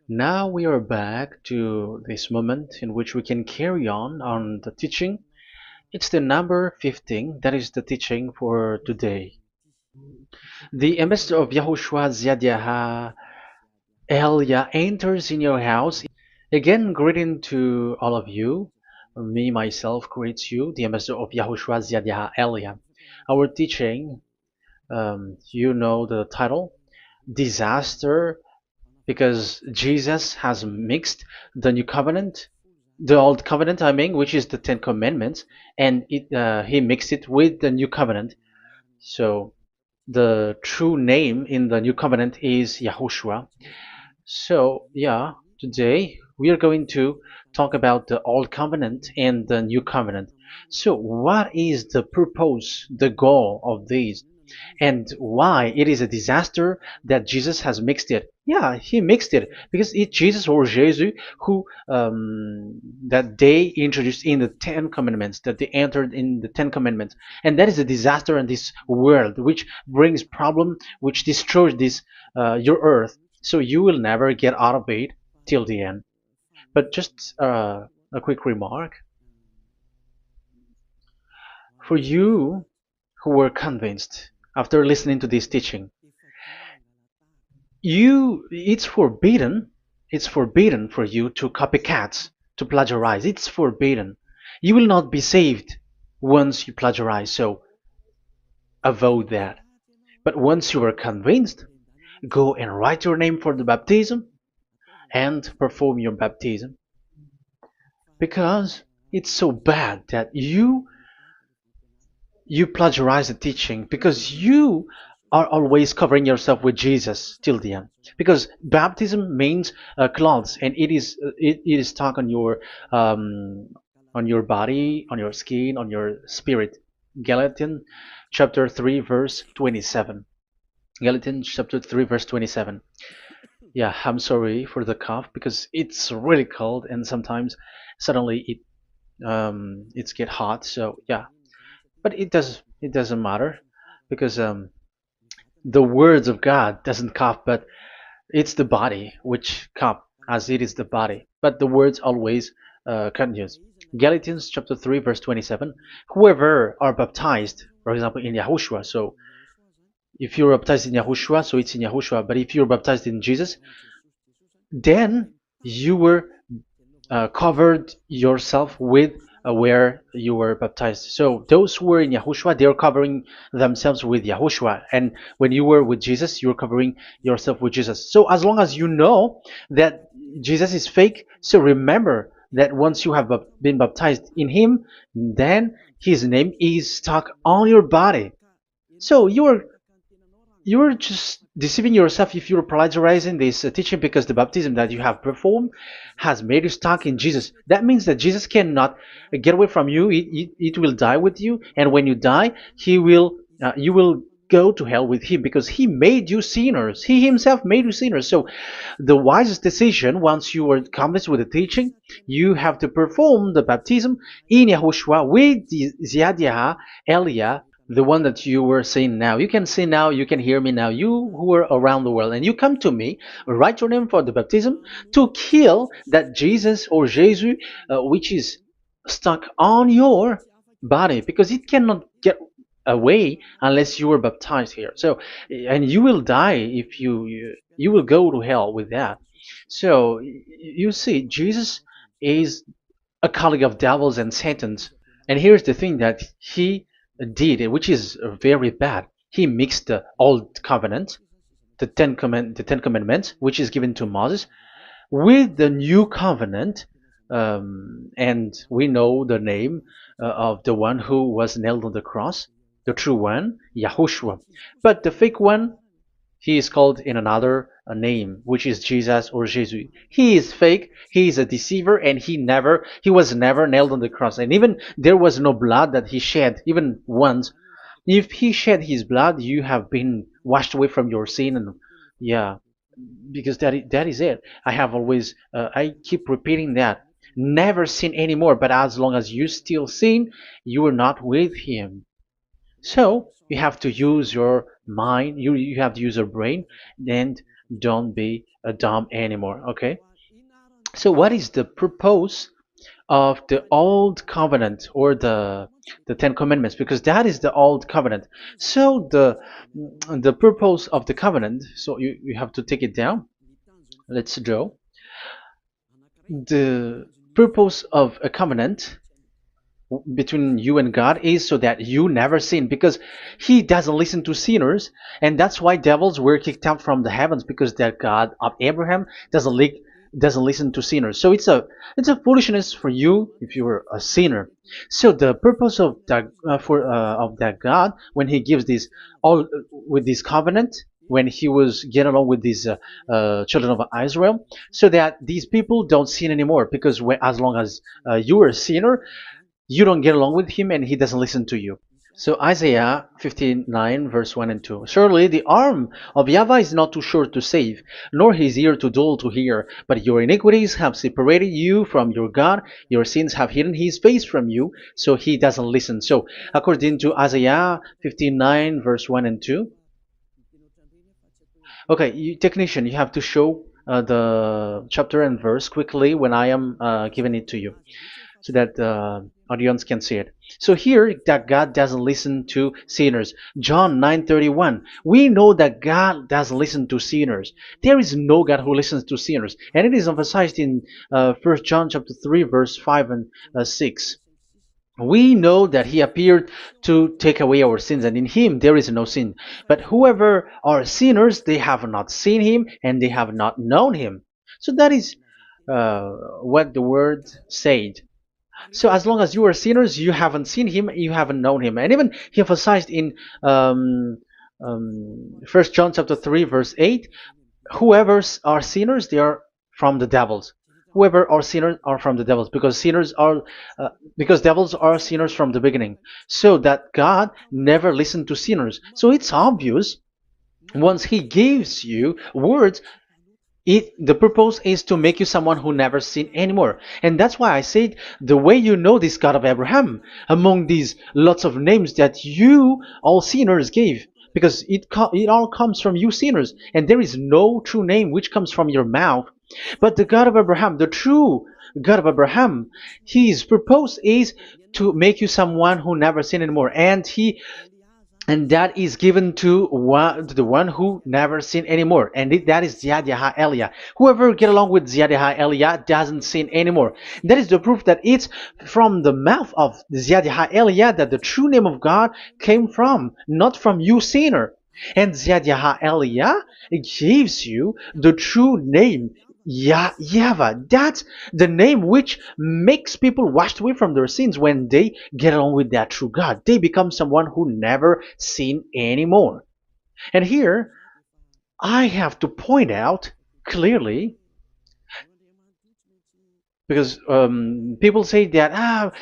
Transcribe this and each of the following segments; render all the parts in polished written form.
Now we are back to this moment in which we can carry on the teaching. It's the number 15, that is the teaching for today. The ambassador of Yahushua Ziadiaha Elia enters in your house. Again, greeting to all of you. Me, myself, greets you, the ambassador of Yahushua Ziadiaha Elia. Our teaching, you know the title, Disaster, because Jesus has mixed the new covenant, the old covenant, I mean, which is the Ten Commandments, and he mixed it with the new covenant. So the true name in the new covenant is Yahushua. So yeah, today we are going to talk about the old covenant and the new covenant. So what is the purpose, the goal of these? And why it is a disaster that Jesus has mixed it. Yeah, he mixed it because it's Jesus or Jesus who that they introduced in the Ten Commandments, that they entered in the Ten Commandments, and that is a disaster in this world, which brings problem, which destroys this your earth. So you will never get out of it till the end. But just a quick remark for you who were convinced after listening to this teaching. It's forbidden for you to copycats, to plagiarize. It's forbidden. You will not be saved once you plagiarize, so avoid that. But once you are convinced, go and write your name for the baptism and perform your baptism, because it's so bad that you plagiarize the teaching, because you are always covering yourself with Jesus till the end. Because baptism means clothes, and it is stuck on your body, on your skin, on your spirit. Galatians chapter 3 verse 27. Galatians chapter 3 verse 27. Yeah, I'm sorry for the cough because it's really cold and sometimes suddenly it's get hot. So yeah, but it doesn't matter because the words of God doesn't cough, but it's the body which cough, as it is the body. But the words always continues. Galatians chapter 3 verse 27. Whoever are baptized, for example, in Yahushua. So if you're baptized in Yahushua, so it's in Yahushua. But if you're baptized in Jesus, then you were covered yourself with where you were baptized. So those who were in Yahushua, they are covering themselves with Yahushua. And when you were with Jesus, you were covering yourself with Jesus. So as long as you know that Jesus is fake, so remember that once you have been baptized in him, then his name is stuck on your body. So you're just deceiving yourself if you're plagiarizing this teaching, because the baptism that you have performed has made you stuck in Jesus. That means that Jesus cannot get away from you. It will die with you, and when you die, you will go to hell with him, because he made you sinners. He himself made you sinners. So the wisest decision, once you are convinced with the teaching, you have to perform the baptism in Yahushua with the Ziadiah Elia, the one that you were saying now. You can see now, you can hear me now, you who are around the world, and you come to me, write your name for the baptism to kill that Jesus or Jesus, which is stuck on your body, because it cannot get away unless you were baptized here. So, and you will die if you will go to hell with that. So you see, Jesus is a colleague of devils and Satans. And here's the thing that he did, which is very bad. He mixed the old covenant, the Ten Commandments, which is given to Moses, with the new covenant, and we know the name of the one who was nailed on the cross, the true one, Yahushua. But the fake one, he is called in another name, which is Jesus or Jesus. He is fake. He is a deceiver, and he was never nailed on the cross. And even there was no blood that he shed, even once. If he shed his blood, you have been washed away from your sin, and yeah, because that is it. I keep repeating that. Never sin anymore. But as long as you still sin, you are not with him. So you have to use your mind, you have to use your brain, and don't be dumb anymore. Okay, so what is the purpose of the old covenant, or the Ten Commandments? Because that is the old covenant. So the purpose of the covenant, so you have to take it down. Let's draw the purpose of a covenant between you and God is so that you never sin, because he doesn't listen to sinners. And that's why devils were kicked out from the heavens, because that God of Abraham doesn't listen to sinners. So it's a foolishness for you if you were a sinner. So the purpose of that of that God, when he gives this all with this covenant, when he was getting along with these children of Israel, so that these people don't sin anymore, because as long as you are a sinner, you don't get along with him and he doesn't listen to you. So Isaiah 59 verse 1 and 2. Surely the arm of YAHVAH is not too short to save, nor his ear too dull to hear. But your iniquities have separated you from your God. Your sins have hidden his face from you, so he doesn't listen. So according to Isaiah 59 verse 1 and 2. Okay, technician, you have to show the chapter and verse quickly when I am giving it to you, so that the audience can see it. So here, that God doesn't listen to sinners. John 9:31. We know that God doesn't listen to sinners. There is no God who listens to sinners, and it is emphasized in 1 John chapter 3 verse 5 and 6. We know that he appeared to take away our sins, and in him there is no sin. But whoever are sinners, they have not seen him, and they have not known him. So that is what the word said. So as long as you are sinners, you haven't seen him, you haven't known him. And even he emphasized in 1 John chapter 3 verse 8, whoever are sinners, they are from the devils. Whoever are sinners are from the devils, because because devils are sinners from the beginning. So that God never listened to sinners. So it's obvious, once he gives you words, the purpose is to make you someone who never sin anymore. And that's why I said, the way you know this God of Abraham among these lots of names that you all sinners gave, because it all comes from you sinners, and there is no true name which comes from your mouth. But the God of Abraham, the true God of Abraham, his purpose is to make you someone who never sin anymore, and that is given to the one who never sin anymore, and that is YAHVAH Eliah. Whoever get along with YAHVAH Eliah doesn't sin anymore. That is the proof that it's from the mouth of YAHVAH Eliah that the true name of God came from, not from you sinner. And YAHVAH Eliah gives you the true name, YAHVAH. That's the name which makes people washed away from their sins. When they get along with that true God, they become someone who never sin anymore. And here, I have to point out clearly, because people say that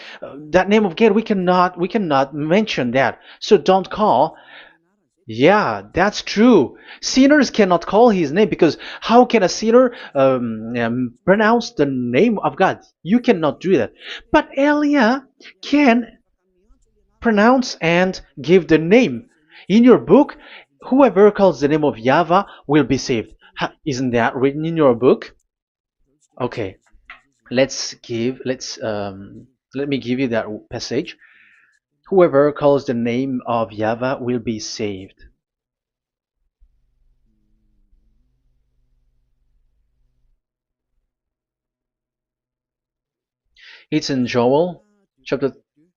that name of God, we cannot mention that, so don't call. Yeah, that's true. Sinners cannot call his name, because how can a sinner pronounce the name of God? You cannot do that. But Elia can pronounce and give the name. In your book, whoever calls the name of YAHVAH will be saved. Isn't that written in your book? Okay, let me give you that passage. Whoever calls the name of YAHVAH will be saved. It's in Joel chapter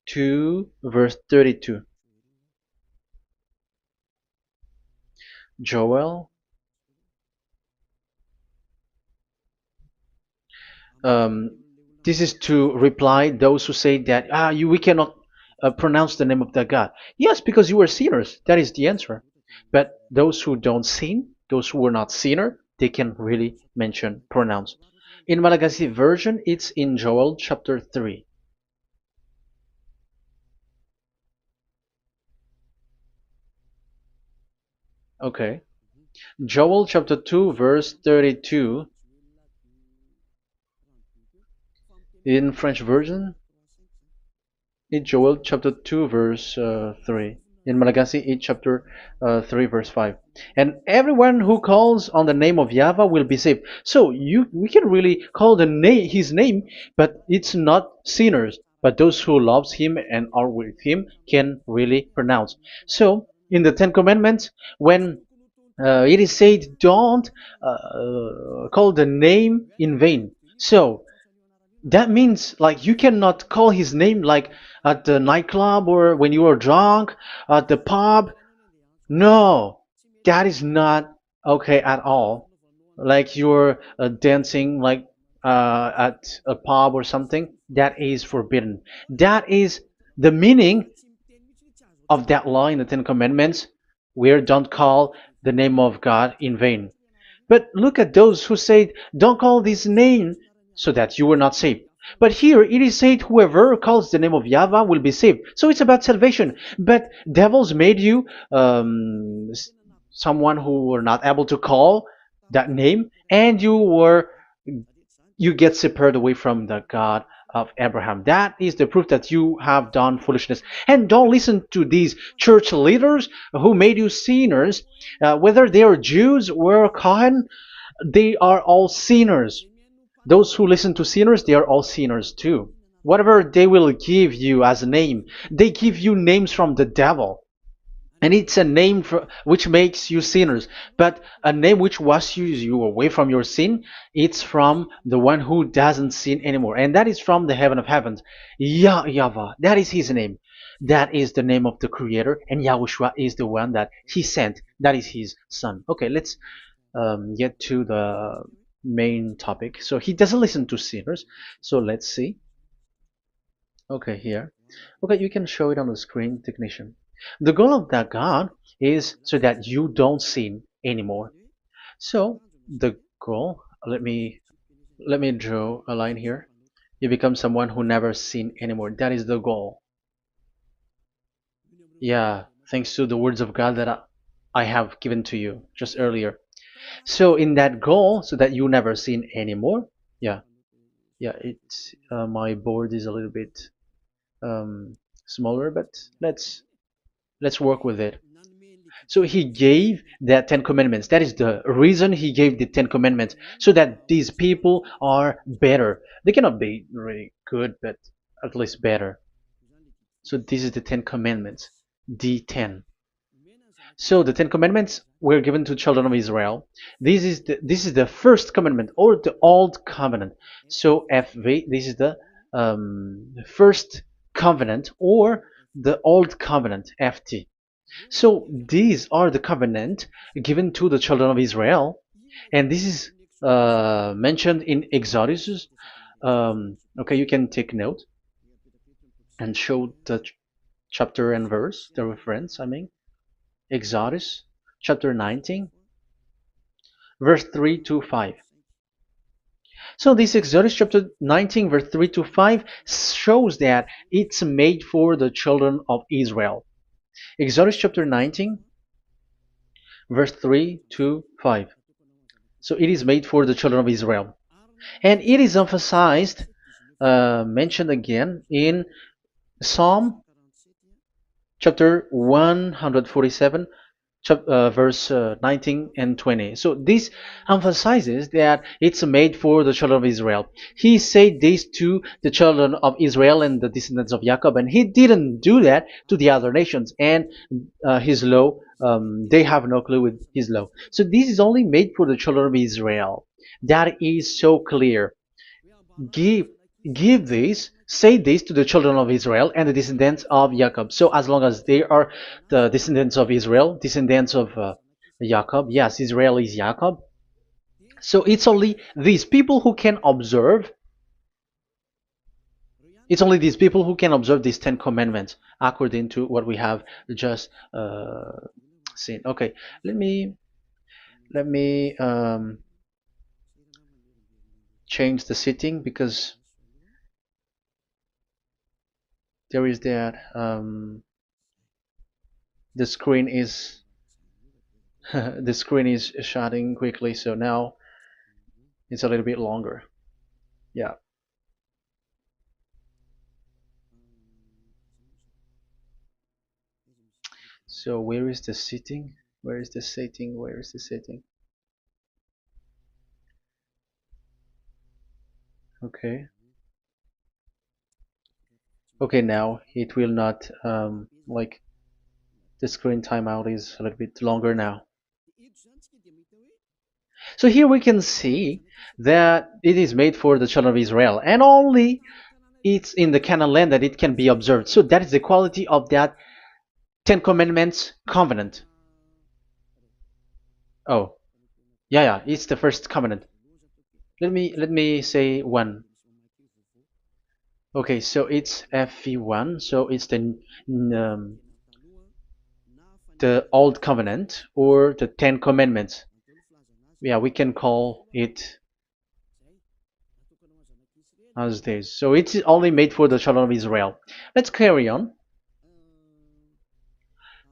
2 verse 32. Joel, um, this is to reply those who say that we cannot pronounce the name of that God. Yes, because you are sinners. That is the answer. But those who don't sin, those who are not sinner, they can really pronounce. In Malagasy version, it's in Joel chapter 3. Okay. Joel chapter 2 verse 32. In French version, it's Joel chapter 2 verse 3. in Malagasy 8 chapter 3 verse 5. And everyone who calls on the name of YAHVAH will be saved. So we can really call his name, but it's not sinners, but those who loves him and are with him can really pronounce. So in the Ten Commandments, when it is said, don't call the name in vain. So that means like you cannot call his name like at the nightclub or when you are drunk at the pub. No, that is not okay at all. Like you're dancing like at a pub or something, that is forbidden. That is the meaning of that law in the Ten Commandments, where don't call the name of God in vain. But look at those who say, don't call this name so that you were not saved. But here it is said, whoever calls the name of YAHVAH will be saved. So it's about salvation. But devils made you someone who were not able to call that name, and you get separated away from the God of Abraham. That is the proof that you have done foolishness. And don't listen to these church leaders who made you sinners, whether they are Jews or Kohen, they are all sinners. Those who listen to sinners, they are all sinners too. Whatever they will give you as a name, they give you names from the devil. And it's a name which makes you sinners, but a name which washes you away from your sin, it's from the one who doesn't sin anymore, and that is from the heaven of heavens. Yahvah, that is his name. That is the name of the Creator, and Yahushua is the one that he sent. That is his son. Okay, let's get to the main topic. So he doesn't listen to sinners. So let's see. Okay, here. Okay, you can show it on the screen, technician. The goal of that God is so that you don't sin anymore. So the goal, let me draw a line here. You become someone who never sin anymore. That is the goal. Yeah, thanks to the words of God that I have given to you just earlier. So in that goal, so that you never sin anymore. Yeah, yeah. It's my board is a little bit smaller, but let's work with it. So he gave the Ten Commandments. That is the reason he gave the Ten Commandments, so that these people are better. They cannot be really good, but at least better. So this is the Ten Commandments, D10. So the Ten Commandments were given to children of Israel. This is the first commandment, or the old covenant. So FV, this is the first covenant, or the old covenant, FT. So these are the covenant given to the children of Israel, and this is mentioned in Exodus. Okay, you can take note and show the chapter and verse, the reference. I mean, Exodus chapter 19, verse 3 to 5. So this Exodus chapter 19, verse 3 to 5 shows that it's made for the children of Israel. Exodus chapter 19, verse 3 to 5. So it is made for the children of Israel. And it is emphasized, mentioned again in Psalm chapter 147, verse 19 and 20. So this emphasizes that it's made for the children of Israel. He said this to the children of Israel and the descendants of Jacob, and he didn't do that to the other nations. And his law, they have no clue with his law. So this is only made for the children of Israel. That is so clear. Give say this to the children of Israel and the descendants of Jacob. So as long as they are the descendants of Israel, descendants of Jacob, yes, Israel is Jacob. So it's only these people who can observe. It's only these people who can observe these 10 commandments according to what we have just seen. Okay, let me change the setting, because there is that the screen is the screen is shutting quickly, so now it's a little bit longer. Yeah. So where is the sitting? Where is the sitting? Where is the sitting? Okay. Okay, now it will not like the screen timeout is a little bit longer now. So here we can see that it is made for the children of Israel, and only it's in the Canaan land that it can be observed. So that is the quality of that Ten Commandments covenant. Oh, yeah, it's the first covenant. Let me say one. Okay, so it's FV1, so it's the old covenant or the Ten Commandments. Yeah, we can call it as this. So it's only made for the children of Israel. Let's carry on.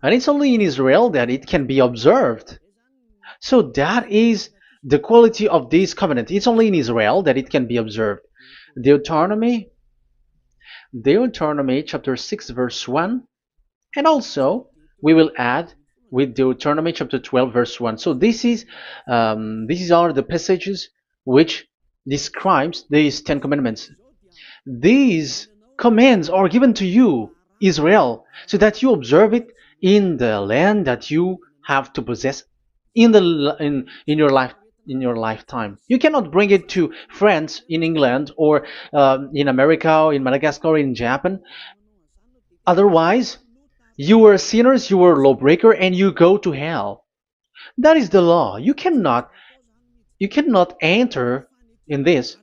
And it's only in Israel that it can be observed. So that is the quality of this covenant. It's only in Israel that it can be observed. Deuteronomy, Deuteronomy chapter 6 verse 1, and also we will add with Deuteronomy chapter 12 verse 1. So these are the passages which describes these Ten Commandments. These commands are given to you, Israel, so that you observe it in the land that you have to possess in your life in your lifetime. You cannot bring it to France, in England, or in America, or in Madagascar, or in Japan. Otherwise, you were sinners, you were lawbreaker, and you go to hell. That is the law. You cannot enter in this.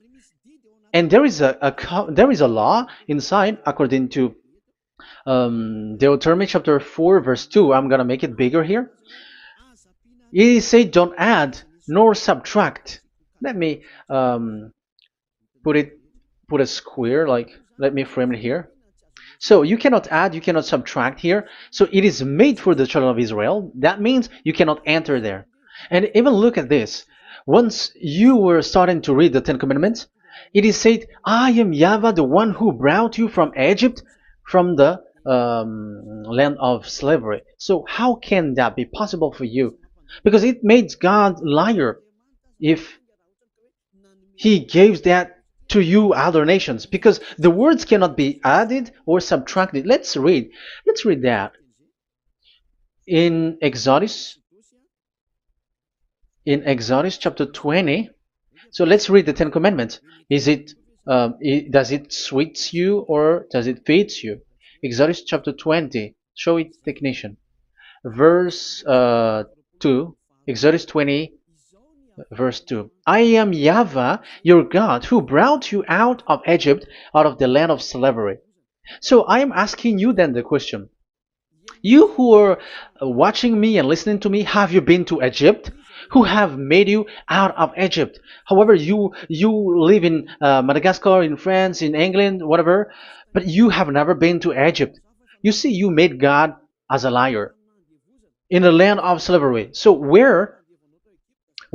And there is a law inside according to Deuteronomy chapter 4 verse 2. I'm gonna make it bigger here. It says don't add nor subtract. Let me put it put a square, like let me frame it here. So you cannot add, you cannot subtract here. So it is made for the children of Israel. That means you cannot enter there. And even look at this. Once you were starting to read the Ten Commandments, it is said, I am YAHVAH, the one who brought you from Egypt, from the land of slavery. So how can that be possible for you? Because it makes God liar if he gives that to you other nations, because the words cannot be added or subtracted. Let's read that in Exodus chapter 20. So let's read the Ten Commandments. Does it sweets you or does it feeds you? Exodus chapter 20. Show it, technician. Verse 2. Exodus 20 verse 2. I am YAHVAH, your God, who brought you out of Egypt, out of the land of slavery. So I am asking you then the question. You who are watching me and listening to me, have you been to Egypt? Who have made you out of Egypt? However, you live in Madagascar, in France, in England, whatever, but you have never been to Egypt. You see, you made God as a liar in the land of slavery. So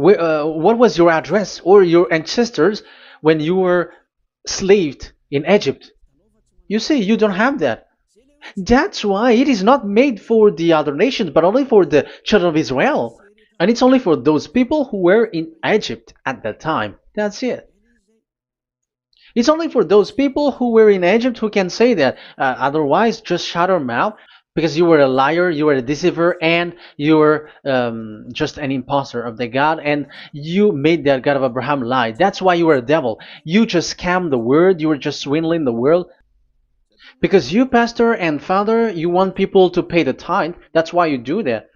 what was your address or your ancestors when you were slaved in Egypt? You see, you don't have that. That's why it is not made for the other nations, but only for the children of Israel. And it's only for those people who were in Egypt at that time. That's it. It's only for those people who were in Egypt who can say that. Otherwise, just shut your mouth, because you were a liar, you were a deceiver, and you were just an imposter of the God, and you made that God of Abraham lie. That's why you were a devil. You just scammed the word, you were just swindling the world. Because you, pastor and father, you want people to pay the tithe. That's why you do that.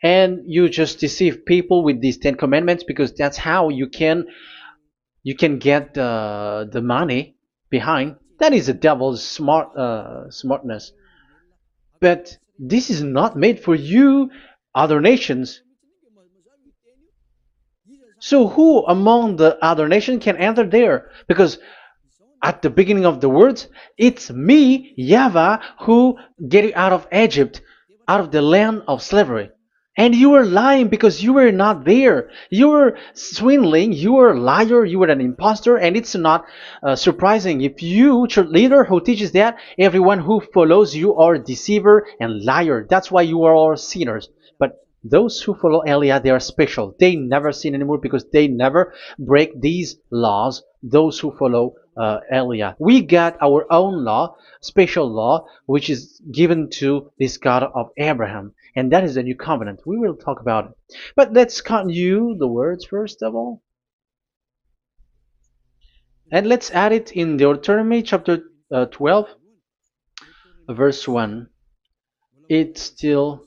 And you just deceive people with these Ten Commandments, because that's how you can get the money behind. That is the devil's smartness. But this is not made for you, other nations. So who among the other nations can enter there? Because at the beginning of the words, it's me, YAHVAH, who get you out of Egypt, out of the land of slavery. And you were lying because you were not there. You were swindling. You were a liar. You were an impostor. And it's not surprising if you, church leader who teaches that, everyone who follows you are a deceiver and liar. That's why you are all sinners. But those who follow Elia, they are special. They never sin anymore because they never break these laws. Those who follow Elia. We got our own law, special law, which is given to this God of Abraham. And that is the new covenant. We will talk about it. But let's continue the words first of all. And let's add it in Deuteronomy chapter 12, verse 1. It's still,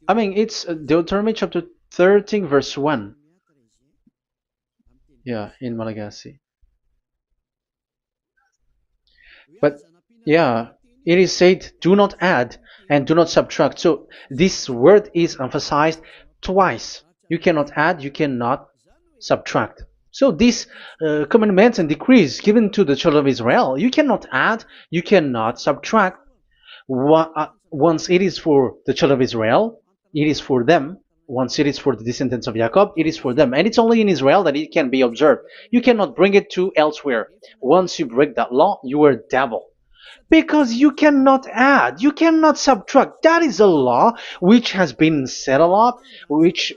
it's Deuteronomy chapter 13, verse 1. Yeah, in Malagasy. But yeah, it is said, do not add and do not subtract. So this word is emphasized twice. You cannot add, you cannot subtract. So these commandments and decrees given to the children of Israel, you cannot add, you cannot subtract. Once it is for the children of Israel, it is for them. Once it is for the descendants of Jacob, it is for them. And it's only in Israel that it can be observed. You cannot bring it to elsewhere. Once you break that law, you are devil. Because you cannot add, you cannot subtract. That is a law which has been settled up, which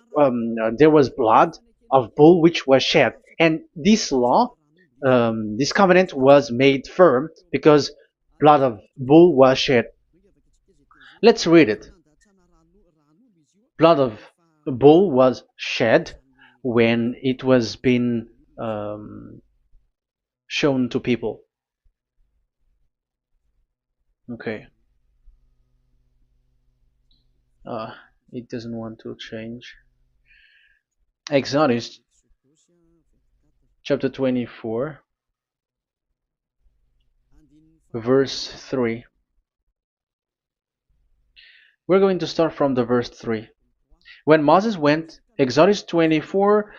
there was blood of bull which was shed. And this law, this covenant was made firm because blood of bull was shed. Let's read it. Blood of bull was shed when it was been shown to people. Okay. It doesn't want to change. Exodus chapter 24, verse 3. We're going to start from the verse 3. When Moses went, Exodus 24,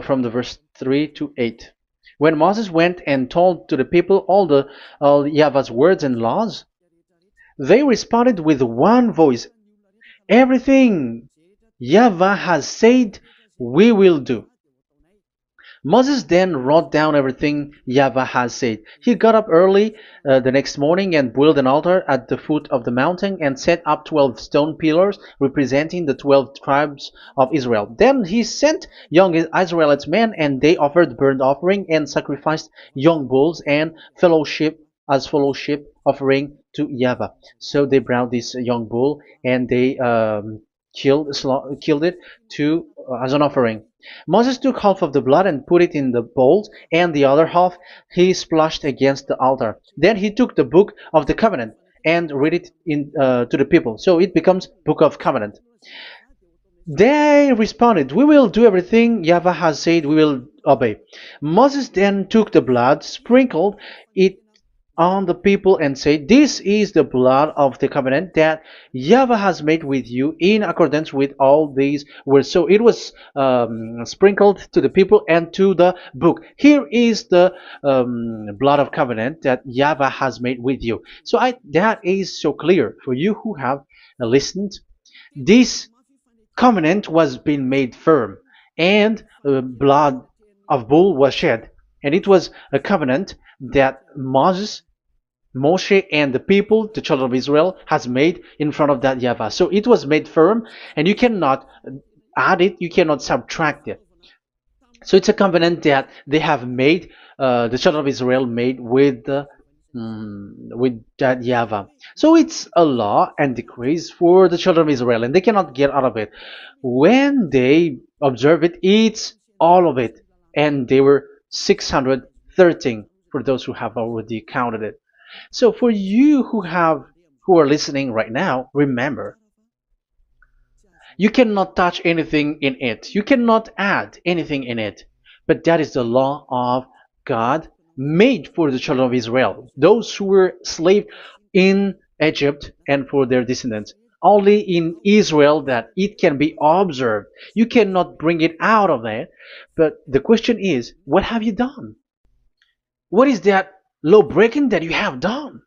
from the verse 3 to 8. When Moses went and told to the people all YAHVAH's words and laws, they responded with one voice, everything YAHVAH has said, we will do. Moses then wrote down everything YAHVAH has said. He got up early the next morning and built an altar at the foot of the mountain and set up 12 stone pillars representing the 12 tribes of Israel. Then he sent young Israelite men, and they offered burnt offering and sacrificed young bulls and fellowship offering to YAHVAH. So they brought this young bull and they killed it as an offering. Moses took half of the blood and put it in the bowls, and the other half he splashed against the altar. Then he took the book of the covenant and read it to the people. So it becomes book of covenant. They responded, we will do everything YAHVAH has said, we will obey. Moses then took the blood, sprinkled it on the people and said, this is the blood of the covenant that YAHVAH has made with you in accordance with all these words. So it was sprinkled to the people and to the book. Here is the blood of covenant that YAHVAH has made with you. So that is so clear for you who have listened. This covenant was being made firm, and blood of bull was shed. And it was a covenant that Moshe and the people, the children of Israel, has made in front of that YAHVAH. So it was made firm, and you cannot add it, you cannot subtract it. So it's a covenant that they have made, the children of Israel made with that YAHVAH. So it's a law and decrees for the children of Israel, and they cannot get out of it. When they observe it, it's all of it. And they were 613 for those who have already counted it. So for you who are listening right now, remember, you cannot touch anything in it. You cannot add anything in it. But that is the law of God made for the children of Israel, those who were slaves in Egypt and for their descendants. Only in Israel that it can be observed. You cannot bring it out of there. But the question is, what have you done? What is that law breaking that you have done?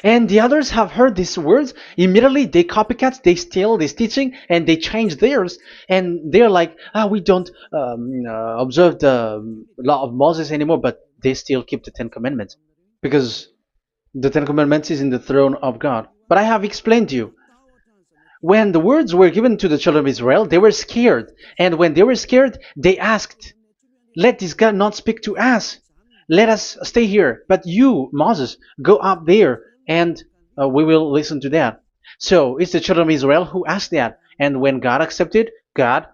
And the others have heard these words. Immediately they copycats, they steal this teaching, and they change theirs. And they're like, we don't observe the law of Moses anymore, but they still keep the Ten Commandments because the Ten Commandments is in the throne of God. But I have explained to you, when the words were given to the children of Israel, they were scared. And when they were scared, they asked, let this God not speak to us. Let us stay here. But you, Moses, go up there and we will listen to that. So it's the children of Israel who asked that. And when God accepted, God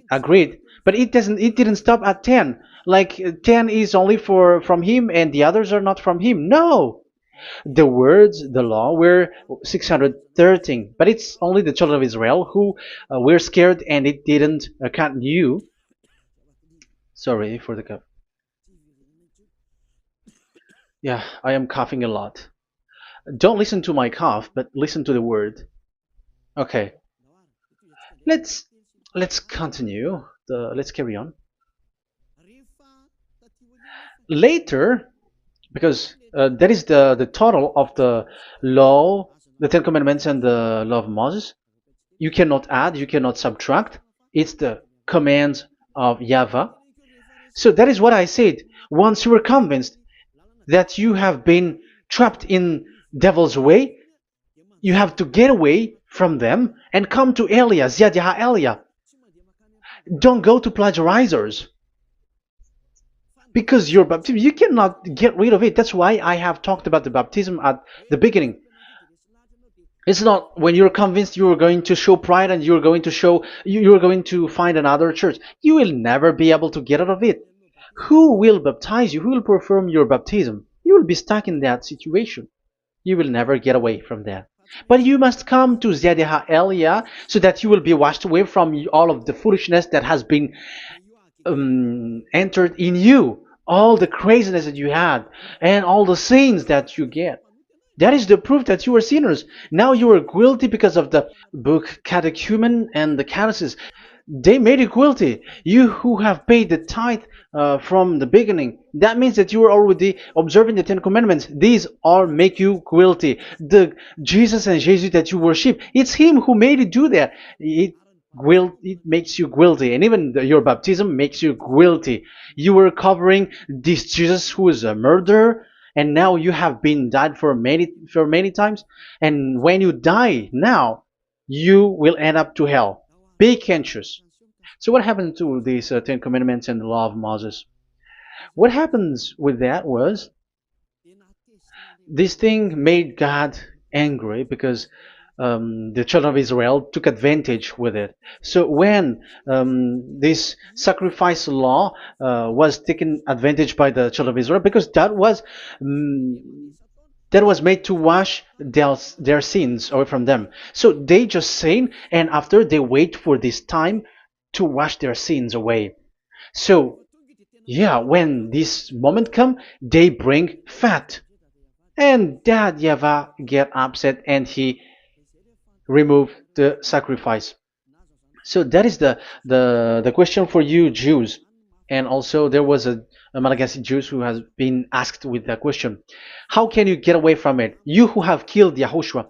agreed. But it didn't stop at 10. Like 10 is only from him and the others are not from him. No. The words, the law were 613. But it's only the children of Israel who were scared and it didn't cut you. Sorry for the cup. Yeah, I am coughing a lot. Don't listen to my cough, but listen to the word. Okay, let's let's continue. Let's carry on. Later, because that is the total of the law, the Ten Commandments, and the law of Moses. You cannot add, you cannot subtract. It's the commands of YAHVAH. So that is what I said. Once you were convinced that you have been trapped in devil's way, you have to get away from them and come to Elia, Ziadiha Elia. Don't go to plagiarizers. Because your baptism, you cannot get rid of it. That's why I have talked about the baptism at the beginning. It's not when you're convinced you're going to show pride and you're going to find another church. You will never be able to get out of it. Who will baptize you? Who will perform your baptism? You will be stuck in that situation. You will never get away from that. But you must come to Ziadiha Elia so that you will be washed away from all of the foolishness that has been entered in you, all the craziness that you had, and all the sins that you get. That is the proof that you are sinners. Now you are guilty because of the book Catechumen and the Catechism. They made you guilty. You who have paid the tithe from the beginning, that means that you are already observing the Ten Commandments. These all make you guilty. The Jesus and Jesus that you worship, it's Him who made you do that. It makes you guilty, and even your baptism makes you guilty. You were covering this Jesus who is a murderer, and now you have been died for many times. And when you die now, you will end up to hell. Be conscious. So what happened to these Ten Commandments and the law of Moses? What happens with that was this thing made God angry because the children of Israel took advantage with it. So when this sacrifice law was taken advantage by the children of Israel, because that was made to wash their sins away from them. So they just sin, and after they wait for this time to wash their sins away. So yeah, when this moment come, they bring fat, and Dad Yava get upset and he remove the sacrifice. So that is the question for you Jews, and also there was a Malagasy Jews who has been asked with that question: how can you get away from it? You who have killed YAHOSHUAH.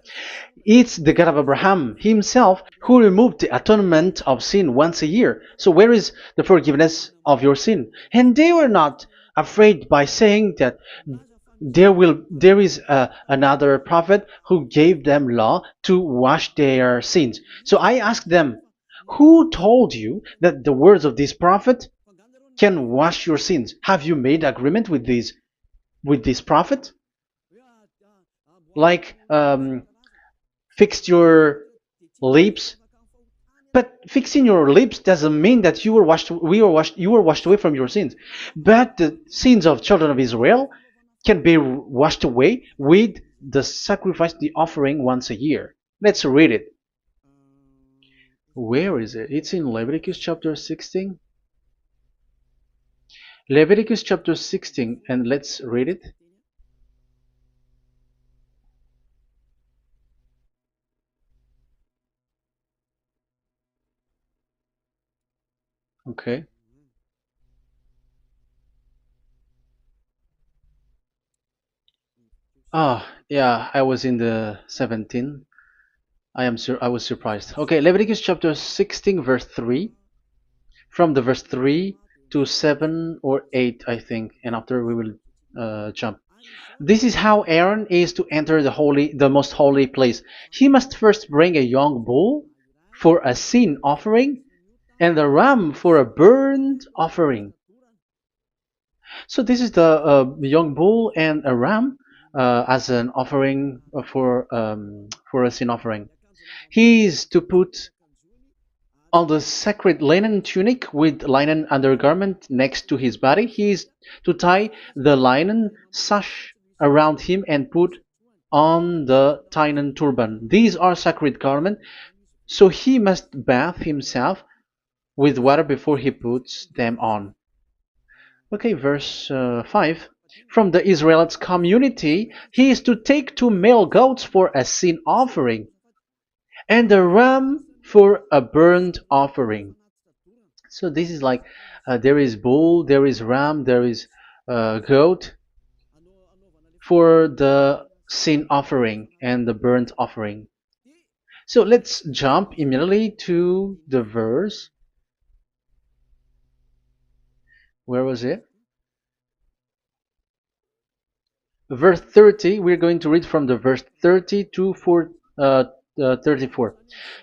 It's the God of Abraham Himself who removed the atonement of sin once a year. So where is the forgiveness of your sin? And they were not afraid by saying that there is another prophet who gave them law to wash their sins. So I asked them, who told you that the words of this prophet can wash your sins? Have you made agreement with this prophet? Like fixed your lips, but fixing your lips doesn't mean that you were washed away from your sins. But the sins of children of Israel can be washed away with the sacrifice, the offering once a year. Let's read it. Where is it? It's in Leviticus chapter 16. Leviticus chapter 16, and let's read it. Okay. Yeah, I was in the 17. I was surprised. Okay, Leviticus chapter 16 verse 3, from the verse 3 to 7 or 8, I think, and after we will jump. This is how Aaron is to enter the most holy place. He must first bring a young bull for a sin offering and a ram for a burnt offering. So this is the young bull and a ram as an offering for a sin offering. He is to put on the sacred linen tunic with linen undergarment next to his body. He is to tie the linen sash around him and put on the linen turban. These are sacred garments, so he must bathe himself with water before he puts them on. Okay, verse 5. From the Israelites community, he is to take two male goats for a sin offering and a ram for a burnt offering. So this is like there is bull, there is ram, there is goat for the sin offering and the burnt offering. So let's jump immediately to the verse. Where was it? Verse 30. We're going to read from the verse 30 to 34.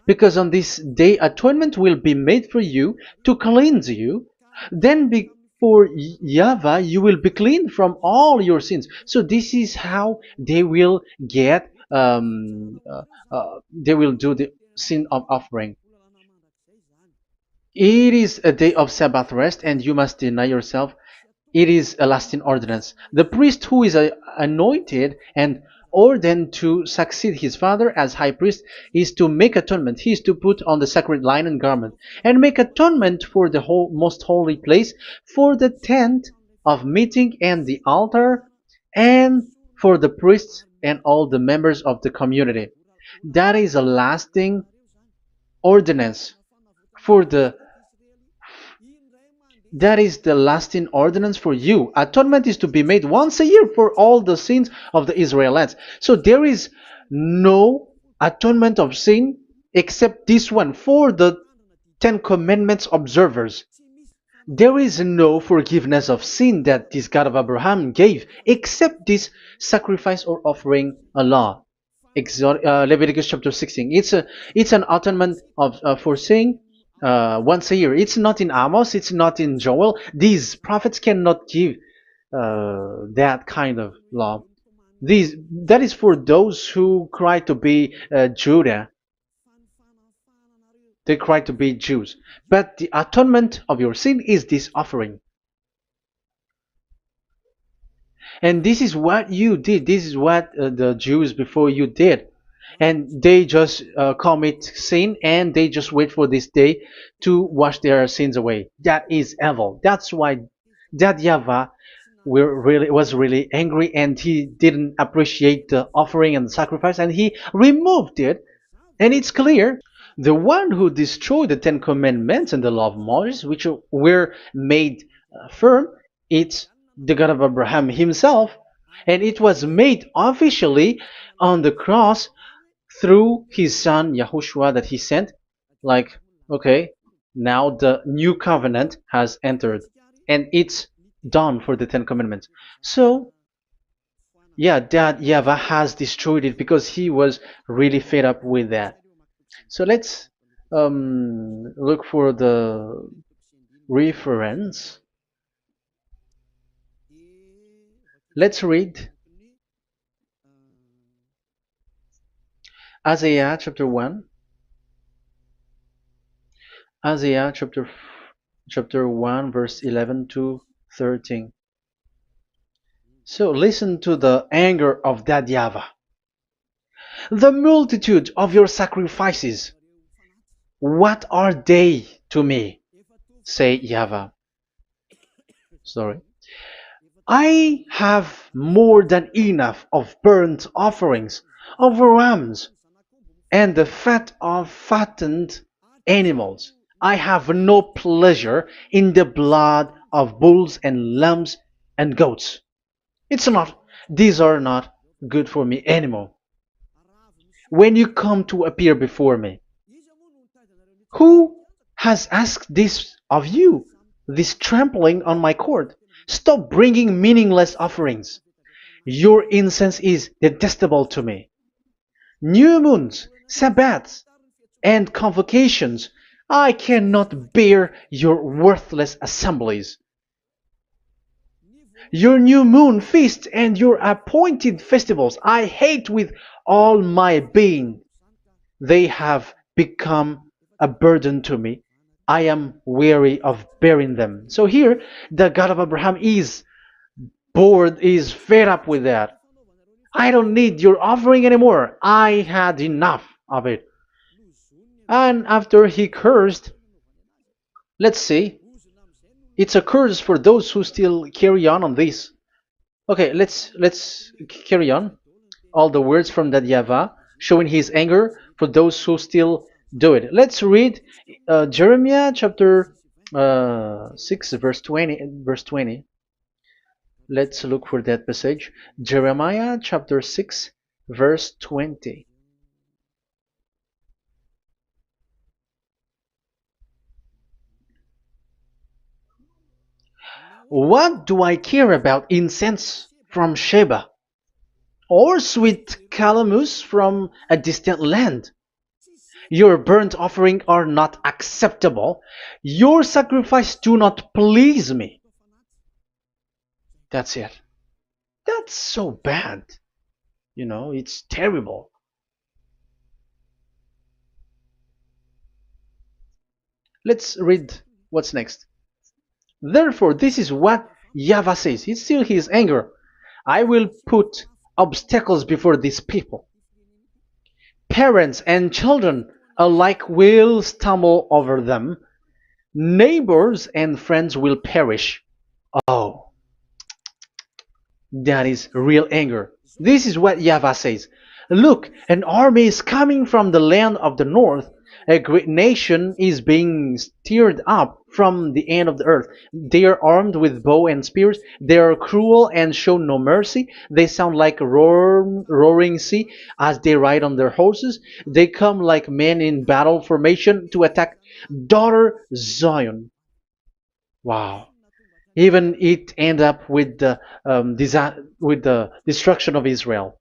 Because on this day atonement will be made for you to cleanse you. Then before YAHVAH you will be clean from all your sins. So this is how they will get they will do the sin of offering. It is a day of Sabbath rest, and you must deny yourself. It is a lasting ordinance. The priest who is anointed and ordained to succeed his father as high priest is to make atonement. He is to put on the sacred linen garment and make atonement for the most holy place, for the tent of meeting and the altar, and for the priests and all the members of the community. That is a lasting ordinance for the that is the lasting ordinance for you. Atonement is to be made once a year for all the sins of the Israelites. So there is no atonement of sin except this one for the Ten Commandments observers. There is no forgiveness of sin that this God of Abraham gave except this sacrifice or offering a law. Leviticus chapter 16. It's an atonement of for sin once a year. It's not in Amos. It's not in Joel. These prophets cannot give that kind of law. That is for those who cry to be Judah. They cry to be Jews. But the atonement of your sin is this offering. And this is what you did. This is what the Jews before you did. And they just commit sin and they just wait for this day to wash their sins away. That is evil. That's why that YAHVAH was really angry and he didn't appreciate the offering and the sacrifice and he removed it. And it's clear the one who destroyed the Ten Commandments and the law of Moses, which were made firm, it's the God of Abraham himself. And it was made officially on the cross through his son YAHOSHUAH that he sent. Like, okay, now the new covenant has entered and it's done for the Ten Commandments. So yeah, that YAHVAH has destroyed it because he was really fed up with that. So let's look for the reference. Let's read Isaiah chapter 1. Isaiah chapter 1 verse 11 to 13. So listen to the anger of that YAHVAH. The multitude of your sacrifices, what are they to me? Say YAHVAH. Sorry. I have more than enough of burnt offerings, of rams, and the fat of fattened animals. I have no pleasure in the blood of bulls and lambs and goats. These are not good for me anymore. When you come to appear before me, who has asked this of you? This trampling on my court. Stop bringing meaningless offerings. Your incense is detestable to me. New moons, Sabbaths, and convocations. I cannot bear your worthless assemblies. Your new moon feasts and your appointed festivals I hate with all my being. They have become a burden to me. I am weary of bearing them. So here, the God of Abraham is bored, is fed up with that. I don't need your offering anymore. I had enough of it. And after he cursed, let's see, it's a curse for those who still carry on this. Okay, let's carry on. All the words from that YAHVAH showing his anger for those who still do it. Let's read Jeremiah chapter 6 verse 20 verse 20. Let's look for that passage. Jeremiah chapter 6 verse 20. What do I care about incense from Sheba or sweet calamus from a distant land? Your burnt offering are not acceptable. Your sacrifice do not please me. That's it. That's so bad. It's terrible. Let's read what's next. Therefore, this is what YAHVAH says. It's still his anger. I will put obstacles before these people. Parents and children alike will stumble over them. Neighbors and friends will perish. Oh, that is real anger. This is what YAHVAH says. Look, an army is coming from the land of the north. A great nation is being stirred up from the end of the earth. They are armed with bow and spears. They are cruel and show no mercy. They sound like a roaring sea as they ride on their horses. They come like men in battle formation to attack daughter Zion. Wow. Even it end up with the with the destruction of Israel.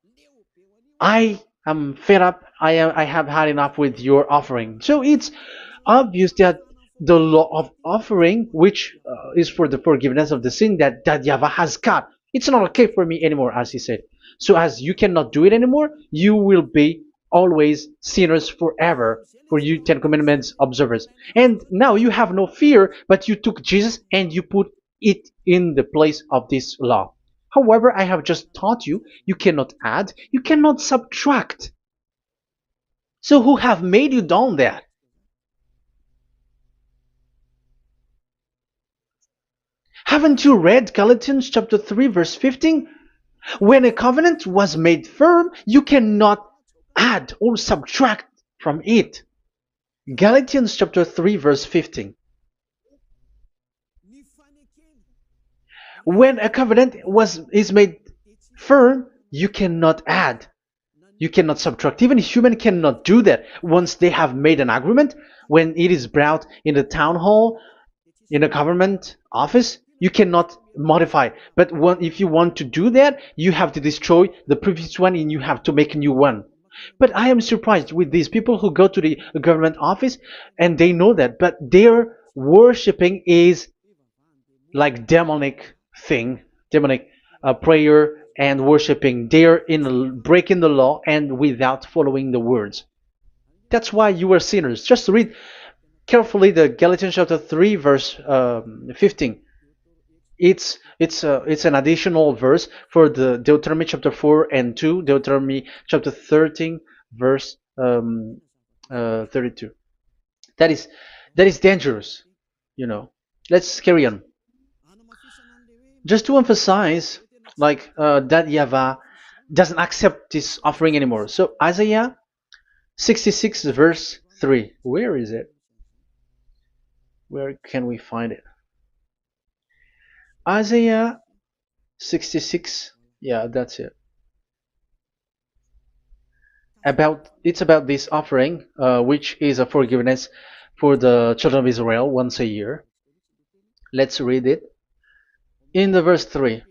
I am fed up. I have had enough with your offering. So it's obvious that the law of offering, which is for the forgiveness of the sin that YAHVAH has got, it's not okay for me anymore, as he said. So as you cannot do it anymore, you will be always sinners forever for you Ten Commandments observers. And now you have no fear, but you took Jesus and you put it in the place of this law. However, I have just taught you, you cannot add, you cannot subtract. So who have made you done that? Haven't you read Galatians chapter 3 verse 15? When a covenant was made firm, you cannot add or subtract from it. Galatians chapter 3 verse 15. When a covenant is made firm, you cannot add. You cannot subtract. Even human cannot do that. Once they have made an agreement, when it is brought in the town hall, in a government office, you cannot modify. But if you want to do that, you have to destroy the previous one and you have to make a new one. But I am surprised with these people who go to the government office and they know that, but their worshipping is like demonic thing, demonic prayer and worshipping. They're in breaking the law and without following the words. That's why you are sinners. Just read carefully the Galatians chapter 3 verse 15. It's an additional verse for the Deuteronomy chapter 4 and 2, Deuteronomy chapter 13 verse 32. That is dangerous, you know. Let's carry on. Just to emphasize, like that YAHVAH doesn't accept this offering anymore. So Isaiah 66 verse 3. Where is it? Where can we find it? Isaiah 66. Yeah, that's it. It's about this offering, which is a forgiveness for the children of Israel once a year. Let's read it in the verse 3.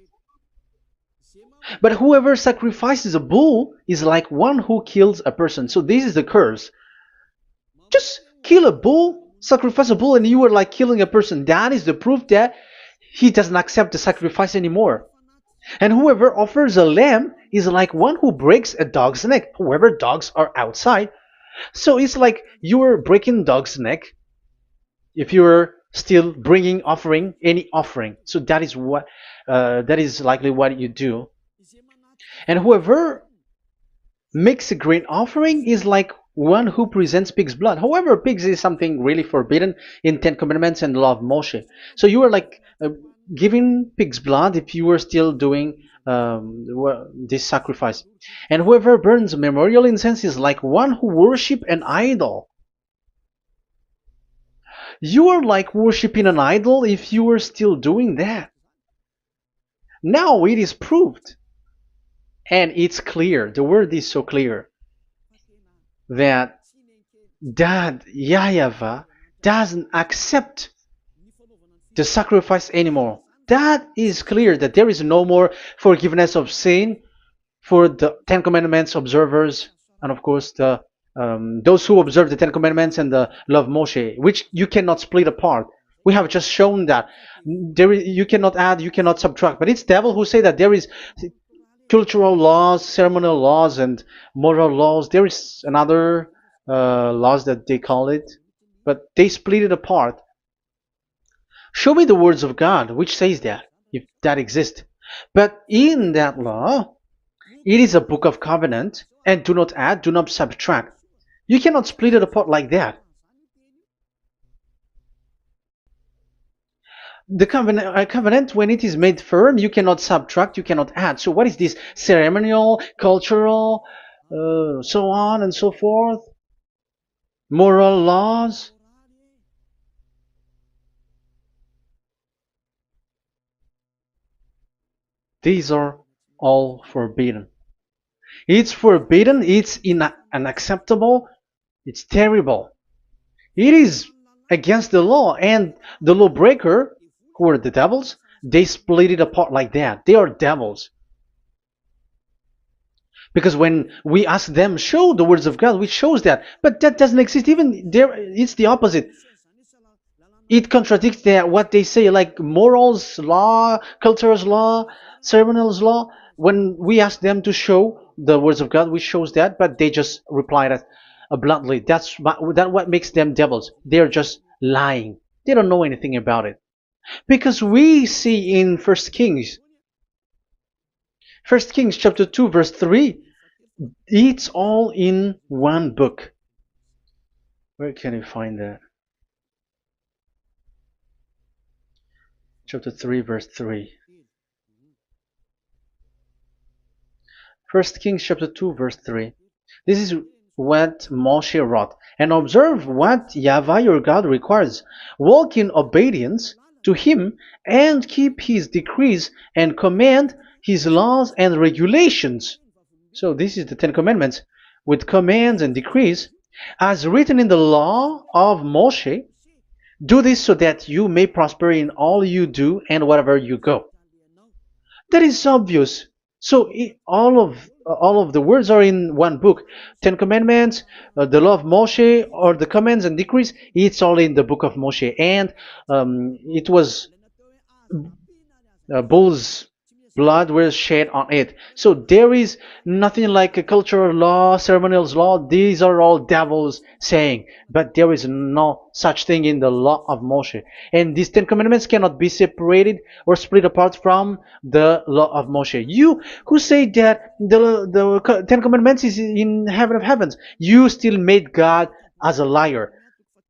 But whoever sacrifices a bull is like one who kills a person. So this is the curse. Just kill a bull, sacrifice a bull, and you are like killing a person. That is the proof that he doesn't accept the sacrifice anymore. And whoever offers a lamb is like one who breaks a dog's neck. Whoever dogs are outside. So it's like you're breaking dog's neck if you're still bringing offering any offering. So that is likely what you do. And whoever makes a grain offering is like one who presents pig's blood. However, pigs is something really forbidden in Ten Commandments and the law of Moshe. So you are like giving pig's blood if you are still doing this sacrifice. And whoever burns memorial incense is like one who worship an idol. You are like worshiping an idol if you are still doing that. Now it is proved, and it's clear, the word is so clear, that YAHVAH doesn't accept the sacrifice anymore. That is clear that there is no more forgiveness of sin for the Ten Commandments observers, and of course those who observe the Ten Commandments and the law of Moshe, which you cannot split apart. We have just shown that you cannot add, you cannot subtract. But it's devil who say that there is cultural laws, ceremonial laws, and moral laws. There is another laws that they call it, but they split it apart. Show me the words of God which says that, if that exists. But in that law, it is a book of covenant, and do not add, do not subtract. You cannot split it apart like that. The covenant, when it is made firm, you cannot subtract, you cannot add. So what is this ceremonial, cultural, so on and so forth? Moral laws? These are all forbidden. It's forbidden, it's unacceptable, it's terrible. It is against the law, and the lawbreaker, who are the devils, they split it apart like that. They are devils. Because when we ask them, show the words of God, which shows that, but that doesn't exist. Even there, it's the opposite. It contradicts what they say, like morals law, cultural law, ceremonial law. When we ask them to show the words of God, which shows that, but they just reply that bluntly. That's what makes them devils. They're just lying. They don't know anything about it. Because we see in First Kings chapter 2 verse 3, it's all in one book. Where can you find that? Chapter 3 verse 3. 1 Kings chapter 2 verse 3. This is what Moshe wrote. And observe what YAHVAH your God requires. Walk in obedience to him and keep his decrees and command his laws and regulations. So this is the Ten Commandments with commands and decrees as written in the law of Moshe. Do this so that you may prosper in all you do and wherever you go. That is obvious. So all of the words are in one book. Ten Commandments, the law of Moshe, or the commands and decrees. It's all in the book of Moshe, and it was bull's blood was shed on it. So there is nothing like a cultural law, ceremonial law. These are all devils saying, but there is no such thing in the law of Moshe. And these Ten Commandments cannot be separated or split apart from the law of Moshe. You who say that the Ten Commandments is in heaven of heavens, you still made God as a liar.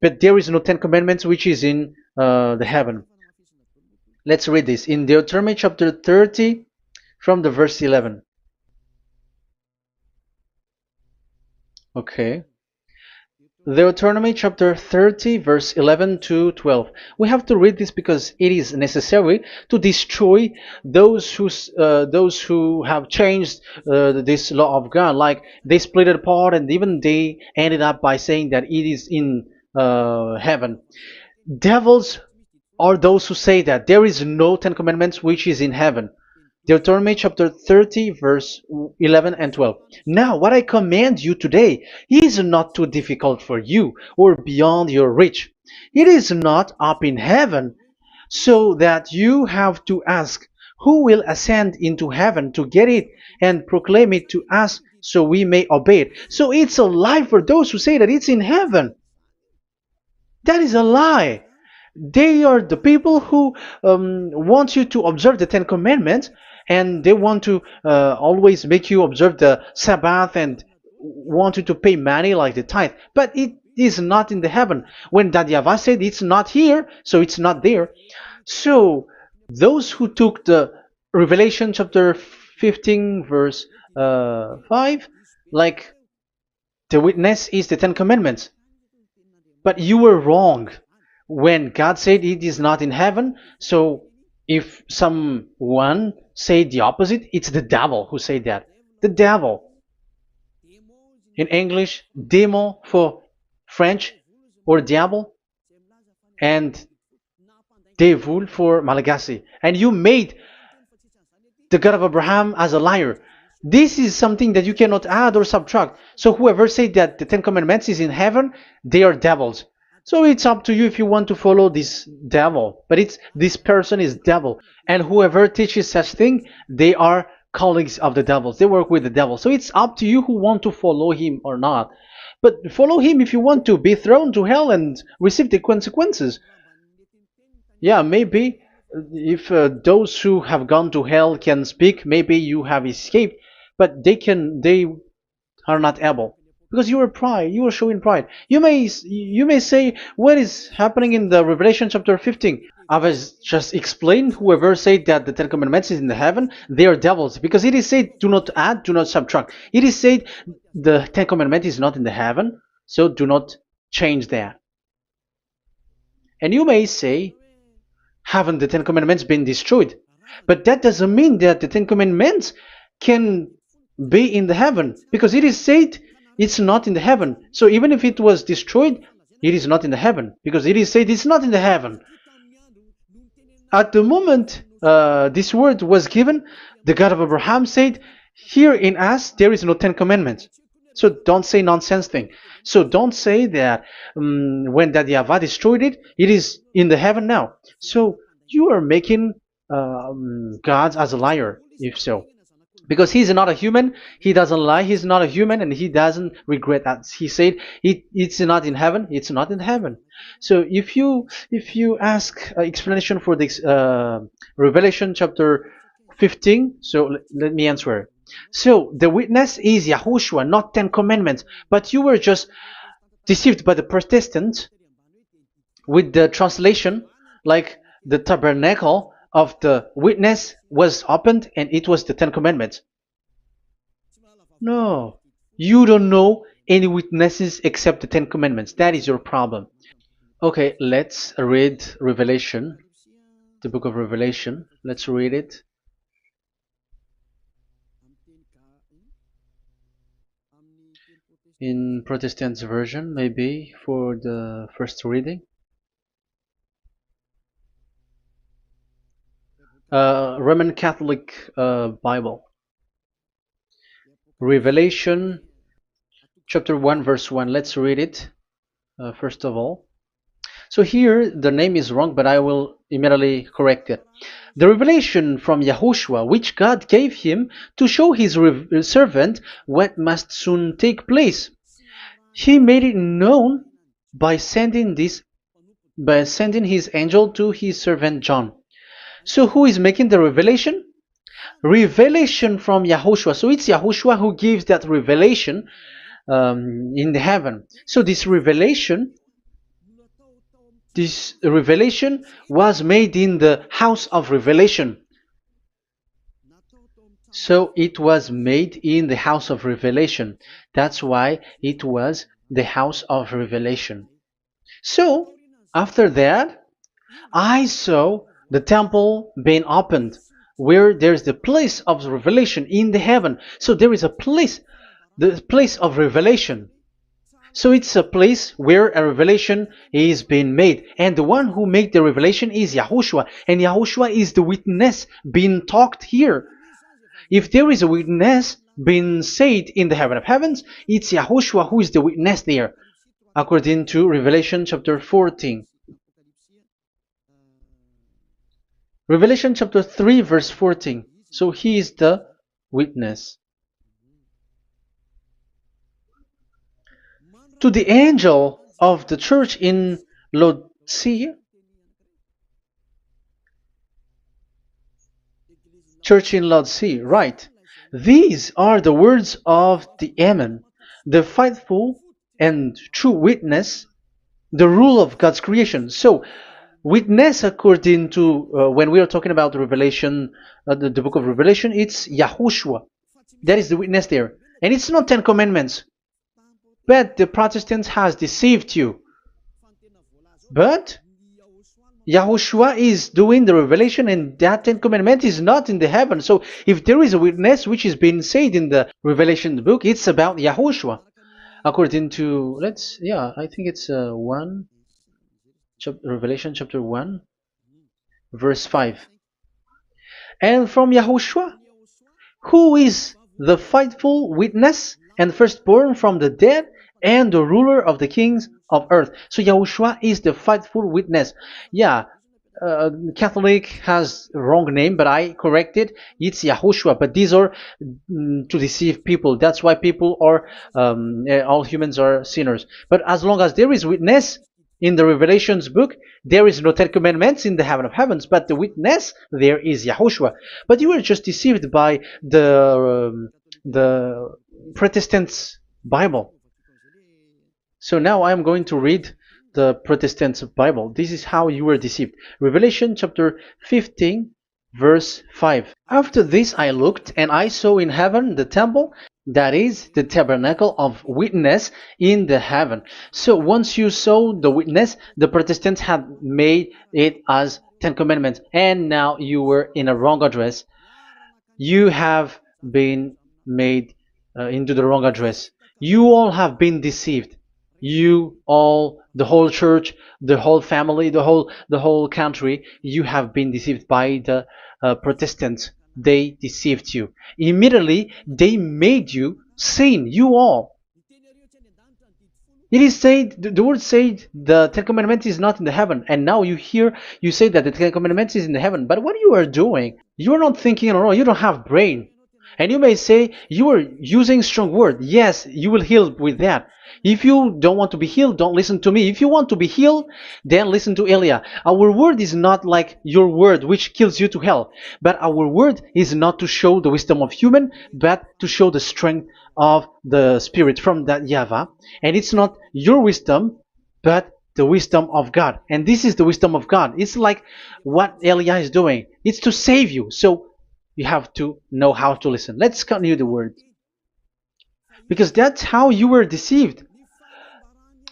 But there is no Ten Commandments which is in the heaven. Let's read this in Deuteronomy chapter 30 from the verse 11. Okay. Deuteronomy chapter 30 verse 11 to 12. We have to read this because it is necessary to destroy those who have changed this law of God. Like they split it apart, and even they ended up by saying that it is in heaven. Devils are those who say that there is no Ten Commandments which is in heaven. Deuteronomy chapter 30, verse 11 and 12. Now, what I command you today is not too difficult for you or beyond your reach. It is not up in heaven, so that you have to ask, who will ascend into heaven to get it and proclaim it to us so we may obey it? So it's a lie for those who say that it's in heaven. That is a lie. They are the people who want you to observe the Ten Commandments, and they want to always make you observe the Sabbath and want you to pay money like the tithe. But it is not in the heaven. When that YAHVAH said it's not here, so it's not there. So those who took the Revelation chapter 15 verse 5, like the witness is the Ten Commandments. But you were wrong when God said it is not in heaven. So if someone say the opposite, it's the devil who said that. The devil. In English, démon for French, or diable, and devil for Malagasy. And you made the God of Abraham as a liar. This is something that you cannot add or subtract. So whoever said that the Ten Commandments is in heaven, they are devils. So it's up to you if you want to follow this devil. But this person is devil. And whoever teaches such thing, they are colleagues of the devils. They work with the devil. So it's up to you who want to follow him or not. But follow him if you want to be thrown to hell and receive the consequences. Yeah, maybe if those who have gone to hell can speak, maybe you have escaped, but they are not able because you are pride. You are showing pride. You may say what is happening in the Revelation chapter 15. I was just explained. Whoever said that the Ten Commandments is in the heaven, they are devils, because it is said, "Do not add, do not subtract." It is said the Ten Commandments is not in the heaven, so do not change that. And you may say, haven't the Ten Commandments been destroyed? But that doesn't mean that the Ten Commandments can be in the heaven, because it is said it's not in the heaven. So even if it was destroyed, it is not in the heaven, because it is said it's not in the heaven. At the moment this word was given, the God of Abraham said, here in us there is no Ten Commandments. So don't say nonsense thing. So don't say that when that YAHVAH destroyed it, it is in the heaven now. So you are making God as a liar, if so. Because he's not a human, he doesn't lie, he's not a human, and he doesn't regret that. He said it's not in heaven, it's not in heaven. So if you ask explanation for this Revelation chapter 15, so let me answer. So the witness is YAHOSHUAH, not Ten Commandments. But you were just deceived by the Protestants with the translation, like the tabernacle of the witness was opened and it was the Ten Commandments. No, you don't know any witnesses except the Ten Commandments. That is your problem. Okay, let's read Revelation, the book of Revelation. Let's read it. In Protestant version, maybe for the first reading. Roman Catholic Bible. Revelation chapter 1 verse 1. Let's read it first of all. So here the name is wrong, but I will immediately correct it. The revelation from YAHOSHUAH, which God gave him to show his servant what must soon take place. He made it known by sending his angel to his servant John. So who is making the revelation? Revelation from YAHOSHUAH. So it's YAHOSHUAH who gives that revelation in the heaven. So this revelation was made in the house of revelation. So it was made in the house of revelation. That's why it was the house of revelation. So, after that, I saw the temple being opened, where there's the place of revelation in the heaven. So there is a place, the place of revelation. So it's a place where a revelation is being made. And the one who made the revelation is YAHOSHUAH. And YAHOSHUAH is the witness being talked here. If there is a witness being said in the heaven of heavens, it's YAHOSHUAH who is the witness there, according to Revelation chapter 14. Revelation chapter 3 verse 14. So he is the witness. To the angel of the church in Laodicea, church in Laodicea, right? These are the words of the Amen, the faithful and true witness, the rule of God's creation. So, witness according to when we are talking about the Revelation, the book of Revelation, it's YAHOSHUAH. That is the witness there, and it's not 10 Commandments. But the Protestants has deceived you. But YAHOSHUAH is doing the revelation, and that 10 Commandment is not in the heaven. So if there is a witness which is being said in the Revelation book, it's about YAHOSHUAH. According to, I think it's Revelation chapter 1, verse 5. And from YAHOSHUAH, who is the faithful witness and firstborn from the dead, and the ruler of the kings of earth. So YAHOSHUAH is the faithful witness. Catholic has a wrong name, but I corrected. It's YAHOSHUAH. But these are to deceive people. That's why people are, all humans are sinners. But as long as there is witness in the Revelations book, there is no 10 Commandments in the heaven of heavens, but the witness there is YAHOSHUAH. But you were just deceived by the Protestants' Bible. So now I am going to read the Protestants' Bible. This is how you were deceived. Revelation chapter 15, verse 5. After this I looked, and I saw in heaven the temple, that is the tabernacle of witness in the heaven. So once you saw the witness, the Protestants had made it as 10 Commandments, and now you were in a wrong address. You have been made into the wrong address. You all have been deceived. You all, the whole church, the whole family, the whole country, you have been deceived by the Protestants. They deceived you. Immediately, they made you sin. You all. It is said, the word said, the 10 Commandments is not in the heaven. And now you say that the 10 Commandments is in the heaven. But what you are doing, you are not thinking at all. You don't have brain. And you may say, you are using strong word. Yes, you will heal with that. If you don't want to be healed, don't listen to me. If you want to be healed, then listen to Elia. Our word is not like your word, which kills you to hell. But our word is not to show the wisdom of human, but to show the strength of the Spirit from that YAHVAH. And it's not your wisdom, but the wisdom of God. And this is the wisdom of God. It's like what Elia is doing. It's to save you. So you have to know how to listen. Let's continue the word. Because that's how you were deceived.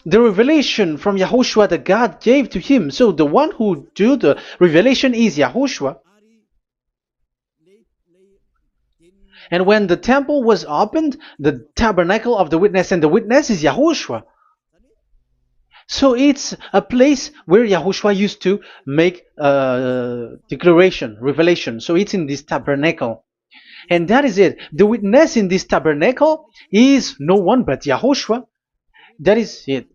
The revelation from YAHOSHUAH that God gave to him. So the one who do the revelation is YAHOSHUAH. And when the temple was opened, the tabernacle of the witness, and the witness is YAHOSHUAH. So it's a place where YAHOSHUAH used to make declaration, revelation. So it's in this tabernacle. And that is it. The witness in this tabernacle is no one but YAHOSHUAH. That is it.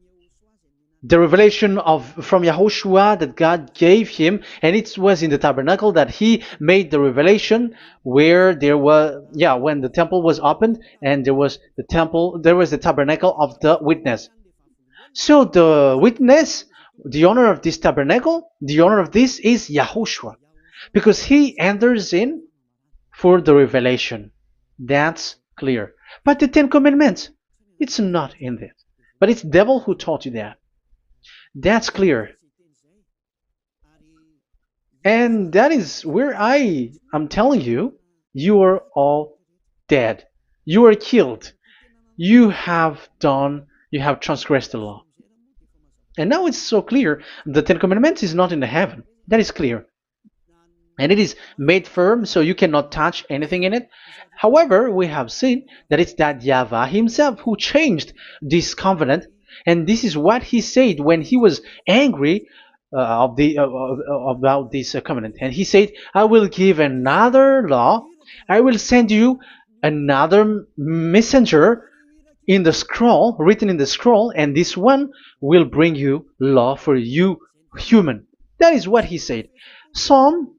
The revelation from YAHOSHUAH that God gave him, and it was in the tabernacle that he made the revelation, where there was, when the temple was opened, and there was the tabernacle of the witness. So the witness, the owner of this tabernacle, the owner of this is YAHOSHUAH, because he enters in for the revelation. That's clear. But the 10 Commandments, it's not in this. But it's the devil who taught you that. That's clear. And that is where I am telling you, you are all dead. You are killed. You have done You have transgressed the law. And now it's so clear. The Ten Commandments is not in the heaven. That is clear. And it is made firm, so you cannot touch anything in it. However, we have seen that it's that YAHVAH himself who changed this covenant, and this is what he said when he was angry about this covenant. And he said, "I will give another law. I will send you another messenger in the scroll, written in the scroll, and this one will bring you law for you, human." That is what he said. Psalm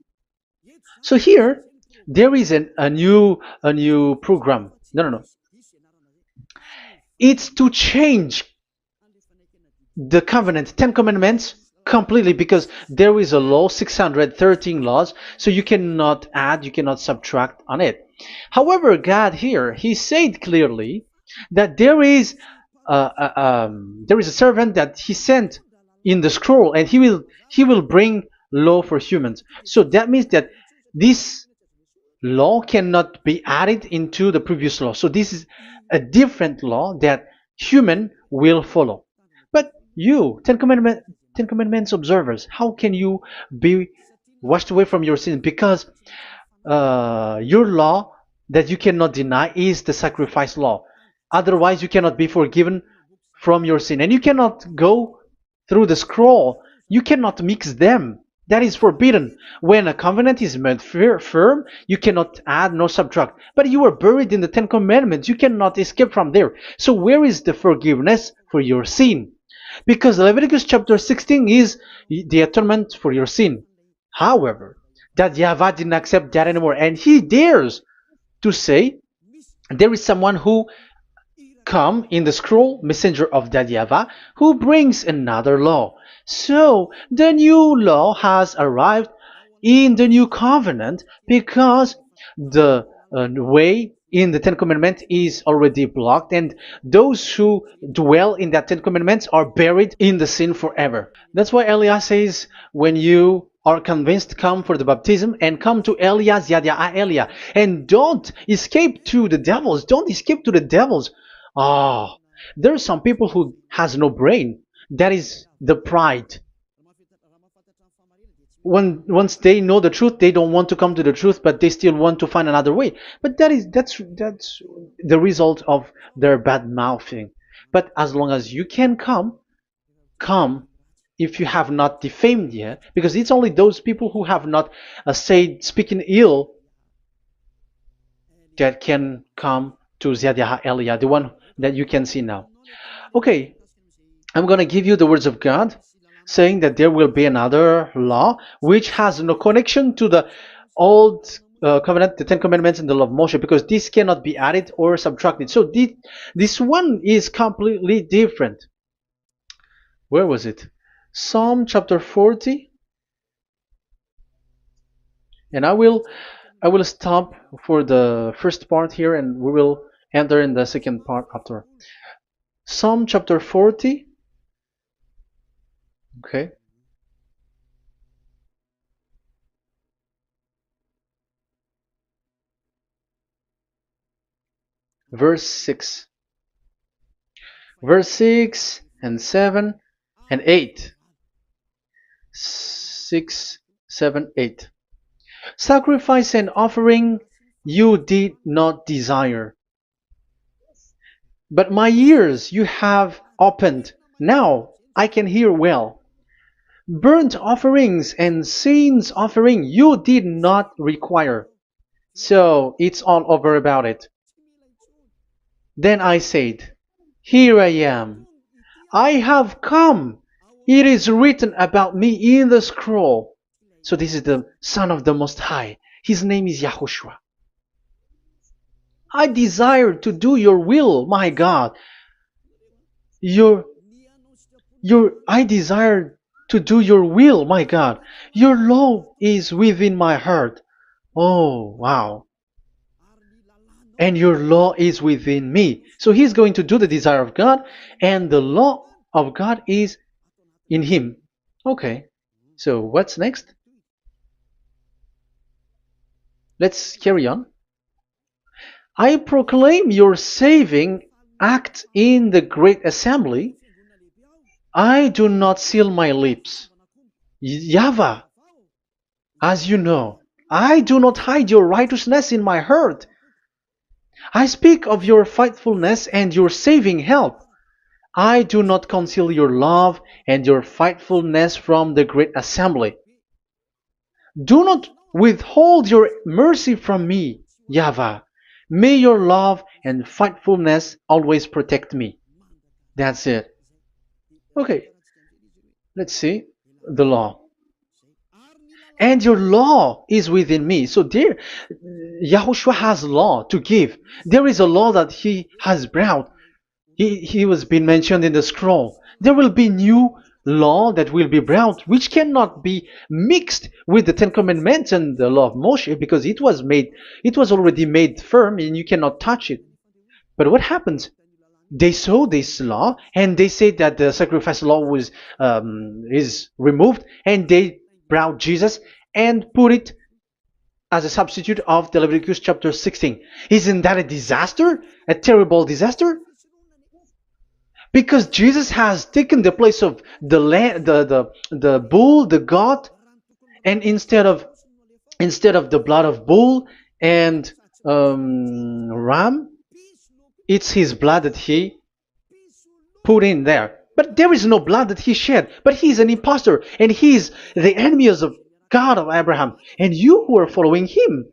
so here there is a new program. No, no, no. It's to change the covenant, Ten Commandments completely, because there is a law, 613 laws, so you cannot add, you cannot subtract on it. However, God here, He said clearly that there is a servant that He sent in the scroll, and He will bring law for humans. So that means that this law cannot be added into the previous law. So this is a different law that human will follow. But you, Ten Commandments observers, how can you be washed away from your sins? Because your law that you cannot deny is the sacrifice law. Otherwise, you cannot be forgiven from your sin. And you cannot go through the scroll. You cannot mix them. That is forbidden. When a covenant is made firm, you cannot add nor subtract. But you are buried in the Ten Commandments. You cannot escape from there. So where is the forgiveness for your sin? Because Leviticus chapter 16 is the atonement for your sin. However, that YAHVAH didn't accept that anymore. And he dares to say there is someone who come in the scroll, messenger of that YAHVAH, who brings another law. So the new law has arrived in the new covenant because the way in the Ten Commandments is already blocked, and those who dwell in that Ten Commandments are buried in the sin forever. That's why Elias says, when you are convinced, come for the baptism and come to Elias, Yada Elia, and don't escape to the devils. Don't escape to the devils. Ah, there are some people who has no brain. That is the pride. Once they know the truth, they don't want to come to the truth, but they still want to find another way. But that's the result of their bad mouthing. But as long as you can come if you have not defamed yet, because it's only those people who have not said speaking ill that can come to Ziyad Elia, the one that you can see now. Okay, I'm going to give you the words of God saying that there will be another law which has no connection to the old covenant, the Ten Commandments, and the law of Moshe, because this cannot be added or subtracted. So this one is completely different. Where was it? Psalm chapter 40. And I will stop for the first part here, and we will enter in the second part after. Psalm chapter 40. Okay. Verse 6. Verse 6 and 7 and 8. 6, 7, 8. Sacrifice and offering you did not desire, but my ears you have opened. Now I can hear well. Burnt offerings and sins offering you did not require. So it's all over about it. Then I said, here I am. I have come. It is written about me in the scroll. So this is the Son of the Most High. His name is YAHOSHUAH. I desire to do your will, my God. I desire to do your will, my God. Your law is within my heart. Oh, wow. And your law is within me. So he's going to do the desire of God, and the law of God is in him. Okay. So what's next? Let's carry on. I proclaim your saving act in the great assembly, I do not seal my lips. YAHVAH, as you know, I do not hide your righteousness in my heart. I speak of your faithfulness and your saving help. I do not conceal your love and your faithfulness from the great assembly. Do not withhold your mercy from me, YAHVAH. May your love and faithfulness always protect me. That's it. Okay, let's see the law. And your law is within me. So there, Yahushua has law to give. There is a law that he has brought. He was being mentioned in the scroll. There will be new law that will be brought, which cannot be mixed with the Ten Commandments and the law of Moshe, because it was already made firm, and you cannot touch it. But what happens? They saw this law, and they said that the sacrifice law is removed, and they brought Jesus and put it as a substitute of the Leviticus chapter 16. Isn't that a disaster? A terrible disaster? Because Jesus has taken the place of the bull, the goat, and instead of the blood of bull and ram, it's his blood that he put in there. But there is no blood that he shed. But he's an impostor, and he's the enemy of God of Abraham. And you who are following him,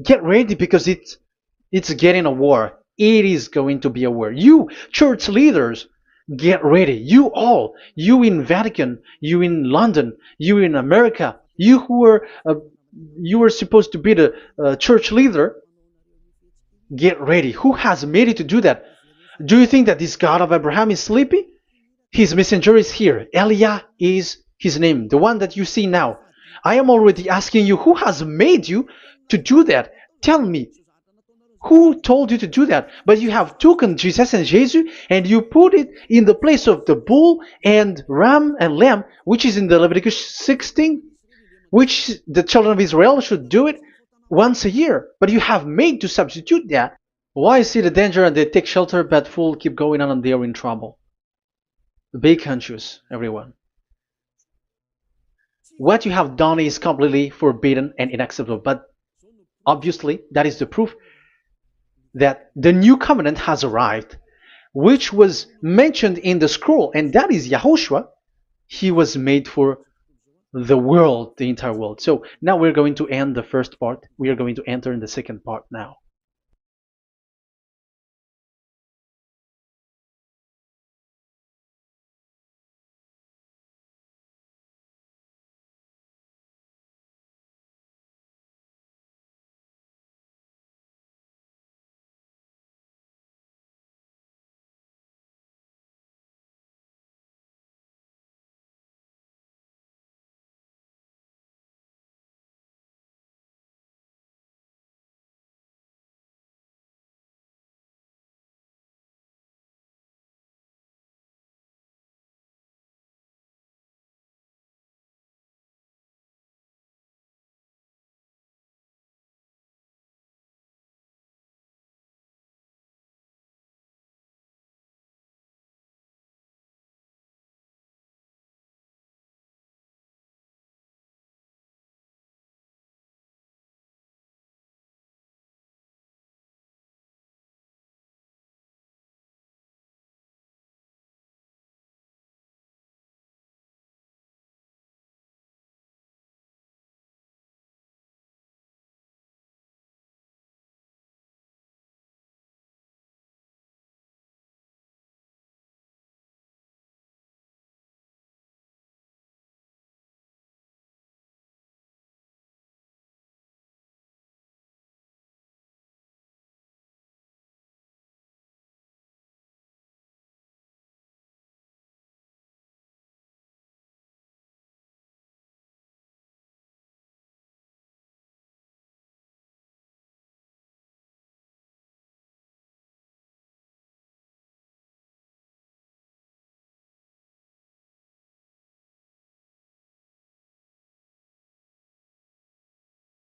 get ready, because it's getting a war. It is going to be a war. You church leaders, get ready. You all, you in Vatican, you in London, you in America, you who are supposed to be the church leader, get ready. Who has made it to do that? Do you think that this God of Abraham is sleepy? His messenger is here. Eliah is his name, the one that you see now. I am already asking you, who has made you to do that? Tell me, who told you to do that? But you have taken Jesus and Jesus, and you put it in the place of the bull and ram and lamb, which is in the Leviticus 16, which the children of Israel should do it once a year. But you have made to substitute that. Why see the danger and they take shelter, but fool keep going on and they are in trouble? Be conscious, everyone. What you have done is completely forbidden and unacceptable. But obviously, that is the proof that the new covenant has arrived, which was mentioned in the scroll, and that is YAHOSHUAH. He was made for the world, the entire world. So now we're going to end the first part. We are going to enter in the second part now.